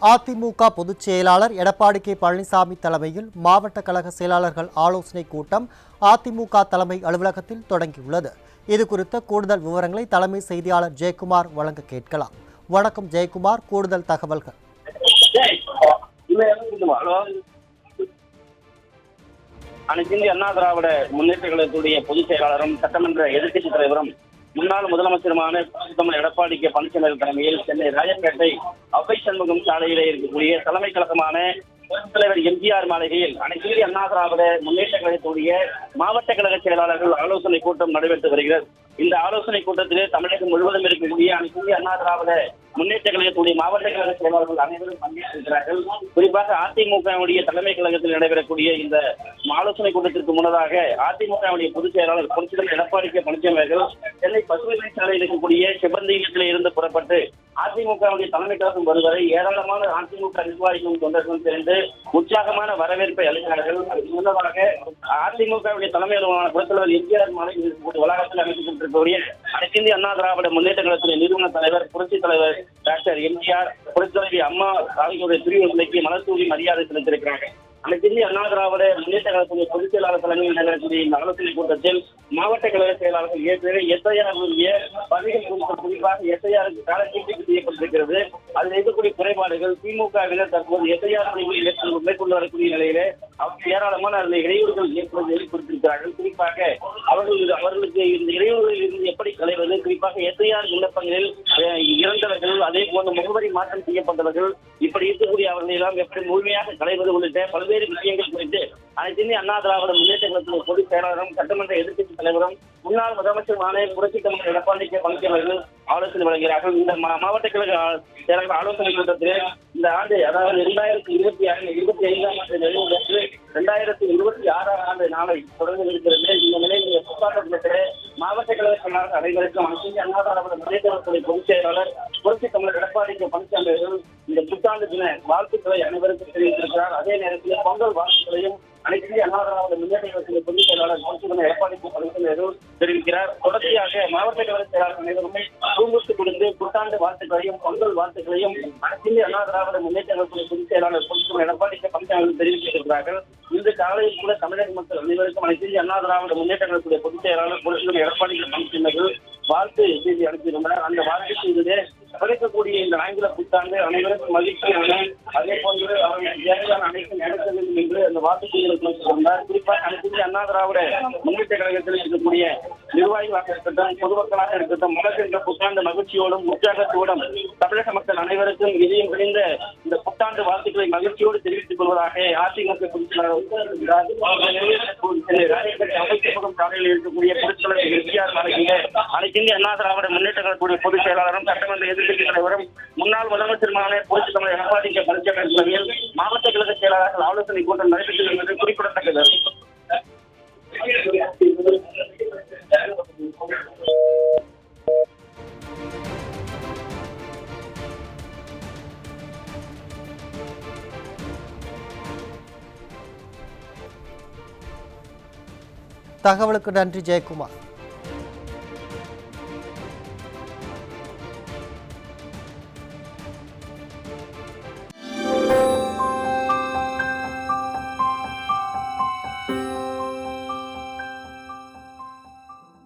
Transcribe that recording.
அதிமுக பொதுச் செயலாளர் எடப்பாடி கே பழனிசாமி தலைமையில் மாவட்ட கழக செயலாளர்கள் ஆலோசனை கூட்டம் அதிமுக தலைமை அலுவலகத்தில் தொடங்கியுள்ளது. இதுகுறித்த கூடுதல் விவரங்களை தலைமை செய்தியாளர் ஜெயக்குமார் வழங்க கேட்கலாம். வணக்கம் ஜெயக்குமார், கூடுதல் தகவல்கள். அனைத்து இந்திய அண்ணா திராவிட முன்னேற்ற கழகத்துடைய பொதுச் செயலாளரும் சட்டமன்ற எதிர்க்கட்சி தலைவரும் முன்னாள் முதலமைச்சருமான எடப்பாடி கே பழனிசாமி தலைமையில் சென்னை ராயப்பேட்டை அவ்வை சண்முகம் சாலையிலே இருக்கக்கூடிய தலைமை கழகமான தலைவர் எம்ஜிஆர் மாளிகையில் அனைத்து இந்திய அண்ணா திராவிட முன்னேற்ற கழகத்துடைய மாவட்ட கழக செயலாளர்கள் ஆலோசனை கூட்டம் நடைபெற்று வருகிறது. இந்த ஆலோசனை கூட்டத்திலே தமிழகம் முழுவதும் இருக்கக்கூடிய அனைத்து இந்திய அண்ணா திராவிட முன்னேற்ற கழகத்துடைய மாவட்ட கழக செயலாளர்கள் அனைவரும் பங்கேற்றிருக்கிறார்கள். குறிப்பாக அதிமுகவுடைய தலைமை கழகத்தில் நடைபெறக்கூடிய இந்த ஆலோசனை கூட்டத்திற்கு முன்னதாக அதிமுகவுடைய பொதுச் செயலாளர் புரட்சித்தலைவர் எடப்பாடி கே பழனிசாமி அவர்கள் சென்னை பசுமை சாலையில் இருக்கக்கூடிய செவ்வந்தியில் இருந்து புறப்பட்டு அதிமுகவுடைய தலைமை கழகம் வருவதை ஏராளமான அதிமுக நிர்வாகிகளும் தொண்டர்களும் சேர்ந்து உற்சாகமான வரவேற்பை அளிக்கிறார்கள். முன்னதாக அதிமுகவுடைய தலைமை அலுவலரான புரட்சித்தலைவர் எம்ஜிஆர் மாளிகையில் இருக்கக்கூடிய வளாகத்தில் அமைக்கப்பட்டிருக்கக்கூடிய அனைத்து இந்திய அண்ணா திராவிட முன்னேற்ற கழகத்துடைய நிறுவன தலைவர் புரட்சித் தலைவர் டாக்டர் எம்ஜிஆர், புரட்சித் தலைவி அம்மா ஆகியோருடைய பிரிவு நிலைக்கு மலர்தூவி மரியாதை செலுத்தியிருக்கிறார்கள். அனைத்து இந்திய அண்ணா திராவிட முன்னேற்ற கழகத்துடைய பொதுச் செயலாளர் தலைமையில் நடைபெறக்கூடிய இந்த ஆலோசனை கூட்டத்தில் மாவட்ட கழக செயலாளர்கள் ஏற்கனவே எஸ்ஐஆருடைய பணிகள் குறிப்பாக எஸ்ஐஆருக்கு காலக்கெடு செய்யப்பட்டிருக்கிறது. அதில் இருக்கக்கூடிய குறைபாடுகள் திமுகவினர் தற்போது எஸ்ஐஆர் மேற்கொண்டு வரக்கூடிய நிலையிலே அவர்கள் ஏராளமான அதில் இடையூறுகள் ஏற்படுத்தியிருக்கிறார்கள். குறிப்பாக அவர்களுக்கு இந்த இடையூறுகளில் இருந்து எப்படி களைவது, குறிப்பாக எஸ்ஐஆர் விண்ணப்பங்களில் இறந்தவர்கள், அதே போன்ற முகவரி மாற்றம் செய்யப்பட்டவர்கள், இப்படி இருக்கக்கூடிய அவர்களை எல்லாம் எப்படி முழுமையாக களைவது உள்ளிட்ட பல்வேறு விஷயங்கள் குறித்து அனைத்து இந்திய அண்ணா திராவிட முன்னேற்ற கழகத்தின் பொதுச் செயலாளரும் சட்டமன்ற எதிர்க்கட்சி தலைவரும் முன்னாள் முதலமைச்சருமான புரட்சித் தலைவர் எடப்பாடி கே பழனிசாமி அவர்கள் ஆலோசனை வழங்குகிறார்கள். இந்த மாவட்ட கழக செயலாளர் ஆலோசனை கூட்டத்தில் இந்த ஆண்டு, அதாவது 2025ஆம் ஆண்டு நிறைவு 2026ஆம் ஆண்டு நாளை தொடர்ந்து இருக்கிறது. இந்த நிலையில் மாவட்ட கழக செயலாளர் அனைவருக்கும் அனைத்து இந்திய அண்ணா திராவிட முன்னேற்ற கழகத்துடைய பொதுச் செயலாளர் புரட்சித் தலைவர் எடப்பாடி கே பழனிசாமி அவர்கள் இந்த புத்தாண்டு தின வாழ்த்துக்களை அனைவருக்கும் தெரிவித்திருக்கிறார். அதே நேரத்தில் பொங்கல் வாழ்த்துக்களையும் அனைத்து இந்திய அண்ணா திராவிட முன்னேற்ற கழகத்துடைய பொதுச் செயலாளர் புரட்சித் தலைவர் எடப்பாடி கே பழனிசாமி அவர்கள் தெரிவிக்கிறார். தொடர்ச்சியாக மாவட்ட கழக செயலாளர் அனைவருமே பூங்குத்து கொடுத்து புத்தாண்டு வாழ்த்துக்களையும் பொங்கல் வாழ்த்துக்களையும் அனைத்து இந்திய அண்ணா திராவிட முன்னேற்ற கழகத்துடைய பொதுச் செயலாளர் புரட்சித் தலைவர் எடப்பாடி கே பழனிசாமி அவர்கள் தெரிவித்திருக்கிறார்கள். இந்த காலையில் கூட தமிழக மக்கள் அனைவருக்கும் அனைத்து இந்திய அண்ணா திராவிட முன்னேற்ற கழகத்துடைய பொதுச் செயலாளர் புரட்சித் தலைவர் எடப்பாடி கே பழனிசாமி அவர்கள் வாழ்த்து செய்தி அனுப்பியிருந்தார். அந்த வாழ்த்து செய்திலே கிடைக்கக்கூடிய இந்த ஆங்கில புத்தாண்டு அனைவருக்கும் மகிழ்ச்சியான, அதே போன்று அவர்கள் தேவையான அனைத்தும் நடத்த வேண்டும் என்று அந்த வாழ்த்து செய்திகளை கொடுத்திருந்தார். குறிப்பாக அனைத்து இந்திய அண்ணா திராவிட முன்னேற்ற கழகத்தில் இருக்கக்கூடிய நிர்வாகிகளாக இருக்கட்டும், பொதுமக்களாக இருக்கட்டும், மலர்கின்ற புத்தாண்டு மகிழ்ச்சியோடும் உற்சாகத்தோடும் தமிழக மக்கள் அனைவருக்கும் இதயம் விளைந்த இந்த புத்தாண்டு வாழ்த்துக்களை மகிழ்ச்சியோடு தெரிவித்துக் கொள்வதாக அதிமுக பொதுச் செயலாளர் சாலையில் இருக்கக்கூடிய பொதுச் தலைவர் எம்ஜிஆர் மாளிகையில் அனைத்து இந்திய அண்ணா திராவிட முன்னேற்ற கழகத்துடைய பொதுச் செயலாளரும் சட்டமன்ற எதிர்க்கட்சி தலைவரும் முன்னாள் முதலமைச்சருமான புரட்சித் தலைவர் எடப்பாடி கே பழனிசாமி தலைமையில் மாவட்ட கழக செயலாளர்கள் ஆலோசனை கூட்டம் நடைபெற்றது என்பது குறிப்பிடத்தக்கது. தகவலுக்கு நன்றி ஜெயக்குமார்.